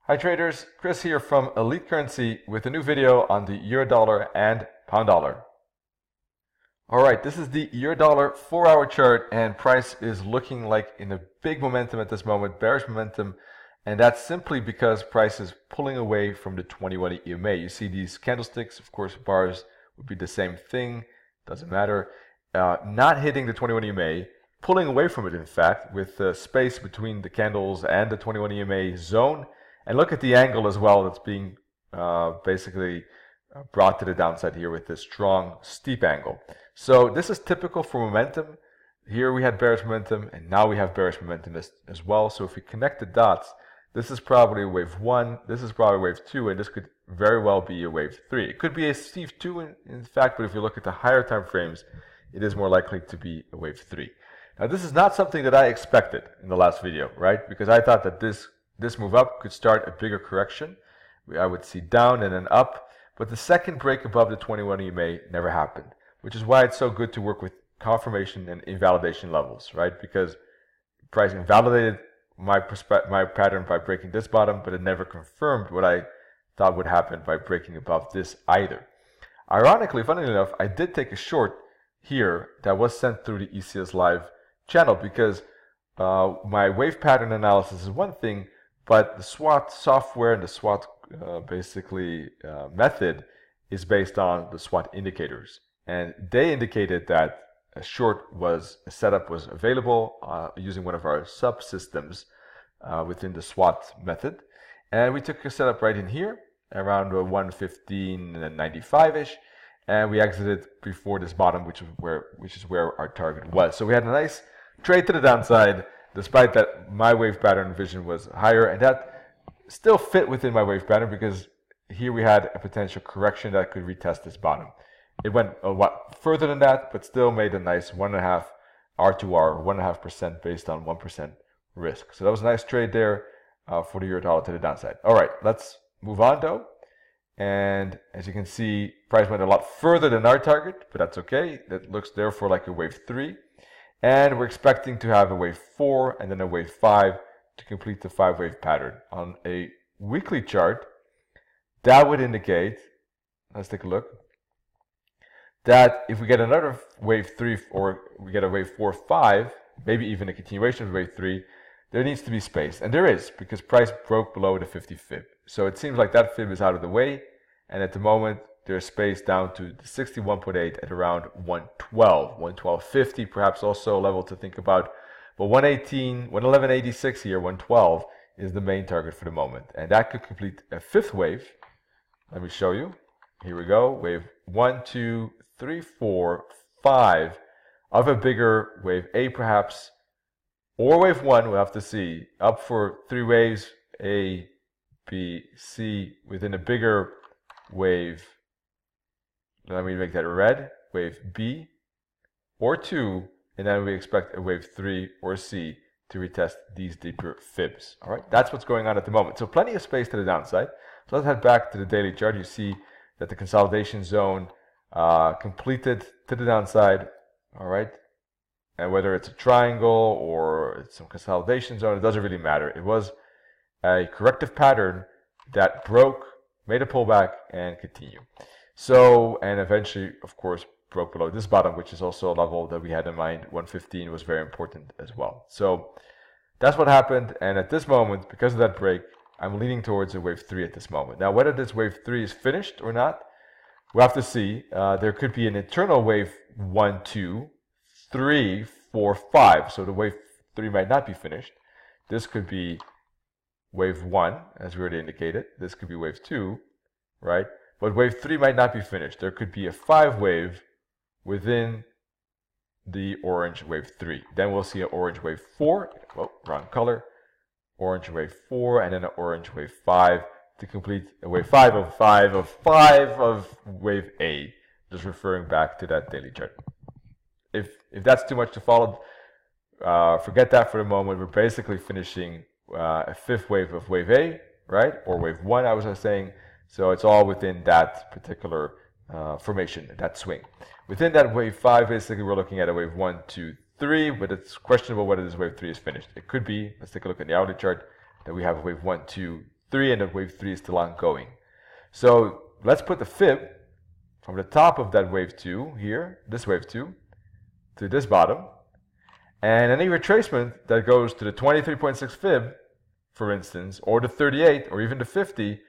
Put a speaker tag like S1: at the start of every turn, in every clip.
S1: Hi traders, Chris here from Elite Currency with a new video on the euro dollar and pound dollar. Alright, this is the euro dollar 4-hour chart and price is looking like in a big momentum at this moment, bearish momentum, and that's simply because price is pulling away from the 21 EMA. You see these candlesticks, of course bars would be the same thing, doesn't matter, not hitting the 21 EMA, pulling away from it in fact, with space between the candles and the 21 EMA zone. And look at the angle as well that's being basically brought to the downside here with this strong, steep angle. So this is typical for momentum. Here we had bearish momentum, and now we have bearish momentum as well. So if we connect the dots, this is probably wave 1, this is probably wave 2, and this could very well be a wave 3. It could be a wave 2 in fact, but if you look at the higher time frames, it is more likely to be a wave 3. Now this is not something that I expected in the last video, right? Because I thought that this move up could start a bigger correction. I would see down and then up, but the second break above the 21 EMA never happened, which is why it's so good to work with confirmation and invalidation levels, right? Because price invalidated my pattern by breaking this bottom, but it never confirmed what I thought would happen by breaking above this either. Ironically, funnily enough, I did take a short here that was sent through the ECS Live channel because my wave pattern analysis is one thing, but the SWOT software and the SWOT method is based on the SWOT indicators. And they indicated that a setup was available using one of our subsystems within the SWOT method. And we took a setup right in here around 115.95-ish. And we exited before this bottom, which is where our target was. So we had a nice trade to the downside, despite that my wave pattern vision was higher, and that still fit within my wave pattern because here we had a potential correction that could retest this bottom. It went a lot further than that, but still made a nice 1.5 R2R, 1.5% based on 1% risk. So that was a nice trade there for the euro dollar to the downside. All right, let's move on though. And as you can see, price went a lot further than our target, but that's okay. That looks therefore like a wave 3. And we're expecting to have a wave 4 and then a wave 5 to complete the 5-wave pattern. On a weekly chart, that would indicate, let's take a look, that if we get another wave 3 or we get a wave 4, 5, maybe even a continuation of wave 3, there needs to be space. And there is, because price broke below the 50 fib. So it seems like that fib is out of the way, and at the moment there's space down to the 61.8 at around 112.50, perhaps also a level to think about. But 111.86 here, 112 is the main target for the moment, and that could complete a 5th wave. Let me show you. Here we go. Wave 1, 2, 3, 4, 5 of a bigger wave A perhaps, or wave 1. We'll have to see. Up for 3 waves, A, B, C, within a bigger wave. Let me make that red, wave B or 2, and then we expect a wave 3 or C to retest these deeper fibs. All right, that's what's going on at the moment. So plenty of space to the downside. So let's head back to the daily chart. You see that the consolidation zone completed to the downside. All right, and whether it's a triangle or it's some consolidation zone, it doesn't really matter. It was a corrective pattern that broke, made a pullback, and continued. So, and eventually, of course, broke below this bottom, which is also a level that we had in mind. 115 was very important as well. So that's what happened. And at this moment, because of that break, I'm leaning towards a wave 3 at this moment. Now, whether this wave 3 is finished or not, we'll have to see. There could be an internal wave 1, 2, 3, 4, 5. So the wave 3 might not be finished. This could be wave 1, as we already indicated. This could be wave 2, right? But wave 3 might not be finished. There could be a 5 wave within the orange wave 3. Then we'll see an orange wave 4. Oh, wrong color. Orange wave 4 and then an orange wave 5 to complete a wave 5 of 5 of 5 of wave A. Just referring back to that daily chart. If that's too much to follow, forget that for the moment. We're basically finishing a 5th wave of wave A, right? Or wave 1, I was saying. So it's all within that particular formation, that swing. Within that wave 5, basically, we're looking at a wave 1, 2, 3, but it's questionable whether this wave 3 is finished. It could be. Let's take a look at the hourly chart. That we have wave 1, 2, 3, and the wave 3 is still ongoing. So let's put the fib from the top of that wave 2 here, this wave 2, to this bottom. And any retracement that goes to the 23.6 fib, for instance, or the 38, or even the 50,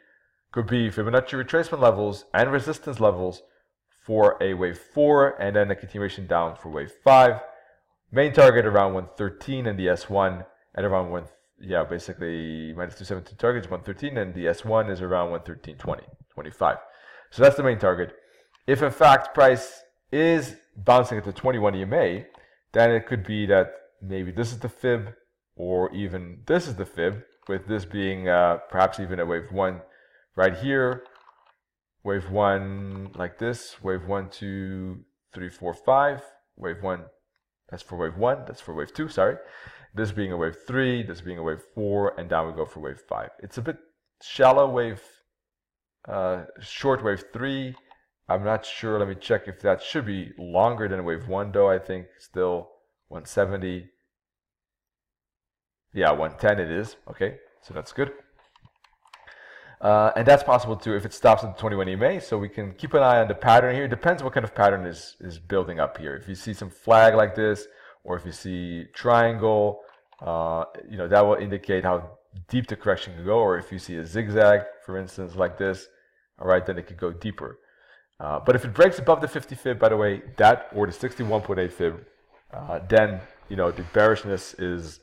S1: could be Fibonacci retracement levels and resistance levels for a wave 4, and then a continuation down for wave 5. Main target around 113 and the S1, and around basically minus 272 targets, 113, and the S1 is around 113.20, 25. So that's the main target. If in fact price is bouncing at the 21 EMA, then it could be that maybe this is the fib, or even this is the fib, with this being perhaps even a wave 1 right here, wave 1 like this, wave 1, 2, 3, 4, 5, wave 1, that's for wave 1, that's for wave 2, sorry. This being a wave 3, this being a wave 4, and down we go for wave 5. It's a bit shallow wave, short wave 3. I'm not sure, let me check if that should be longer than wave 1 though. I think still 170. Yeah, 110 it is, okay, so that's good. And that's possible too if it stops at the 21 EMA, so we can keep an eye on the pattern here. It depends what kind of pattern is building up here. If you see some flag like this, or if you see triangle, that will indicate how deep the correction can go. Or if you see a zigzag, for instance, like this, all right, then it could go deeper. But if it breaks above the 50 fib, by the way, that or the 61.8 fib, then the bearishness is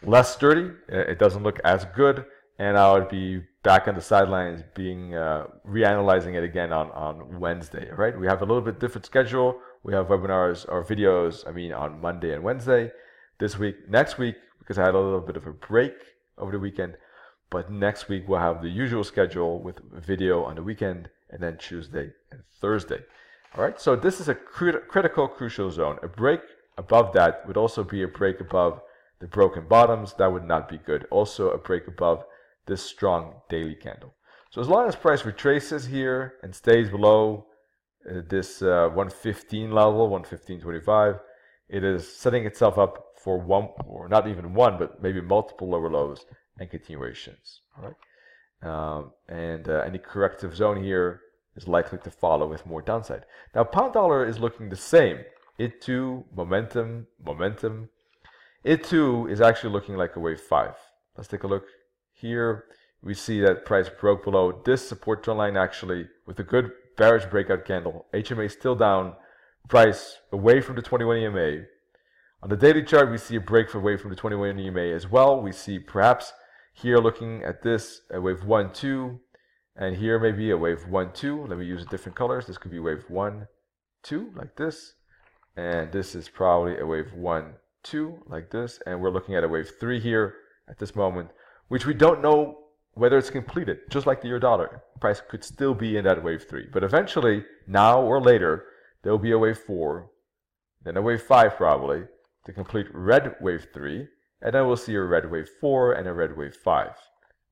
S1: less sturdy. It doesn't look as good, and I would be back on the sidelines, reanalyzing it again on Wednesday. Right? We have a little bit different schedule. We have webinars or videos, on Monday and Wednesday this week. Next week, because I had a little bit of a break over the weekend, but next week we'll have the usual schedule with video on the weekend, and then Tuesday and Thursday. All right, so this is a critical, crucial zone. A break above that would also be a break above the broken bottoms. That would not be good. Also a break above this strong daily candle. So as long as price retraces here and stays below this 115 level, 115.25, it is setting itself up for one, or not even one, but maybe multiple lower lows and continuations. All right, any corrective zone here is likely to follow with more downside. Now pound dollar is looking the same. It too, momentum. It too is actually looking like a wave 5. Let's take a look here. We see that price broke below this support trend line actually with a good bearish breakout candle. HMA still down, price away from the 21 EMA. On the daily chart, we see a break away from the 21 EMA as well. We see perhaps here looking at this, a wave 1, 2, and here maybe a wave 1, 2. Let me use different colors. This could be wave 1, 2, like this. And this is probably a wave 1, 2, like this. And we're looking at a wave 3 here at this moment, which we don't know whether it's completed. Just like the euro dollar, price could still be in that wave 3. But eventually, now or later, there will be a wave 4, then a wave 5 probably, to complete red wave 3, and then we'll see a red wave 4 and a red wave 5.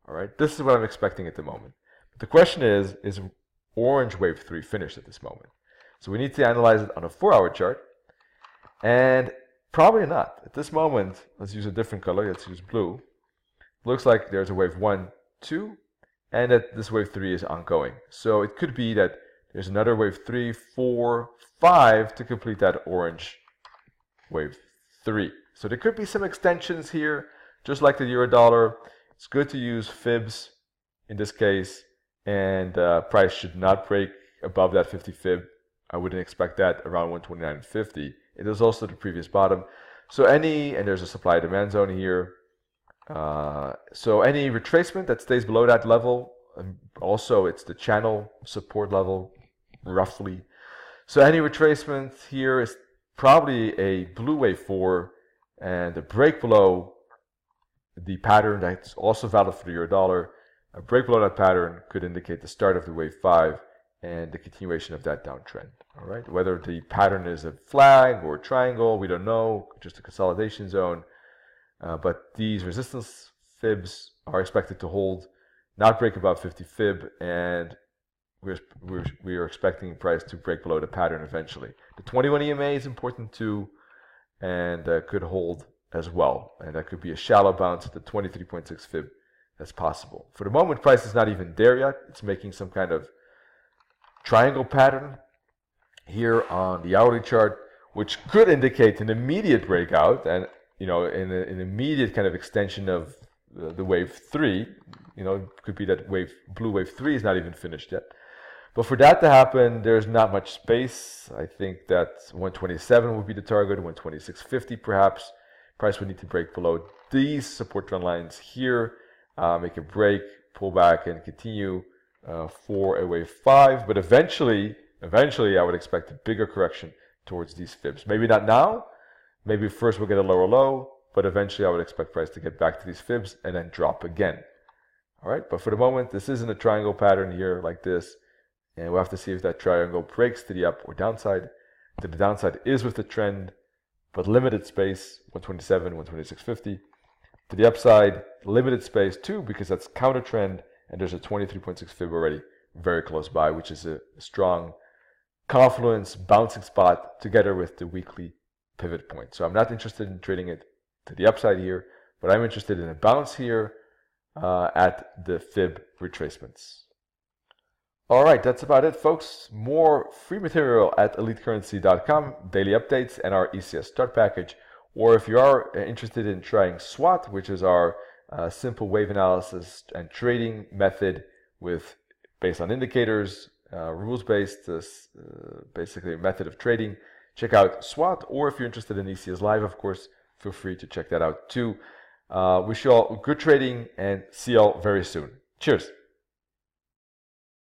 S1: All right, this is what I'm expecting at the moment. But the question is orange wave 3 finished at this moment? So we need to analyze it on a 4-hour chart, and probably not. At this moment, let's use a different color. Let's use blue. Looks like there's a wave 1, 2, and that this wave 3 is ongoing. So it could be that there's another wave 3, 4, 5 to complete that orange wave 3. So there could be some extensions here, just like the euro dollar. It's good to use fibs in this case, and price should not break above that 50 fib. I wouldn't expect that around 129.50. It is also the previous bottom. So and there's a supply demand zone here. So any retracement that stays below that level, also it's the channel support level, roughly. So any retracement here is probably a blue wave 4, and a break below the pattern that's also valid for the euro dollar. A break below that pattern could indicate the start of the wave 5 and the continuation of that downtrend. All right, whether the pattern is a flag or a triangle, we don't know, just a consolidation zone. But these resistance fibs are expected to hold, not break above 50 fib, and we are expecting price to break below the pattern eventually. The 21 EMA is important too, and could hold as well, and that could be a shallow bounce at the 23.6 fib as possible. For the moment, price is not even there yet. It's making some kind of triangle pattern here on the hourly chart, which could indicate an immediate breakout and, you know, an immediate kind of extension of the wave 3. You know, it could be that blue wave 3 is not even finished yet. But for that to happen, there's not much space. I think that 127 would be the target, 126.50 perhaps. Price would need to break below these support trend lines here, make a break, pull back, and continue for a wave 5. But eventually, I would expect a bigger correction towards these fibs. Maybe not now. Maybe first we'll get a lower low, but eventually I would expect price to get back to these fibs and then drop again. All right, but for the moment, this isn't a triangle pattern here like this. And we'll have to see if that triangle breaks to the up or downside. To the downside is with the trend, but limited space, 127, 126.50. To the upside, limited space too, because that's counter trend, and there's a 23.6 fib already very close by, which is a strong confluence bouncing spot together with the weekly pivot point. So I'm not interested in trading it to the upside here, but I'm interested in a bounce here at the fib retracements. All right, that's about it, folks. More free material at elitecurrency.com, daily updates, and our ECS start package. Or if you are interested in trying SWOT, which is our simple wave analysis and trading method based on indicators, rules-based, basically a method of trading, check out SWOT. Or if you're interested in ECS Live, of course, feel free to check that out too. Wish you all good trading and see you all very soon. Cheers.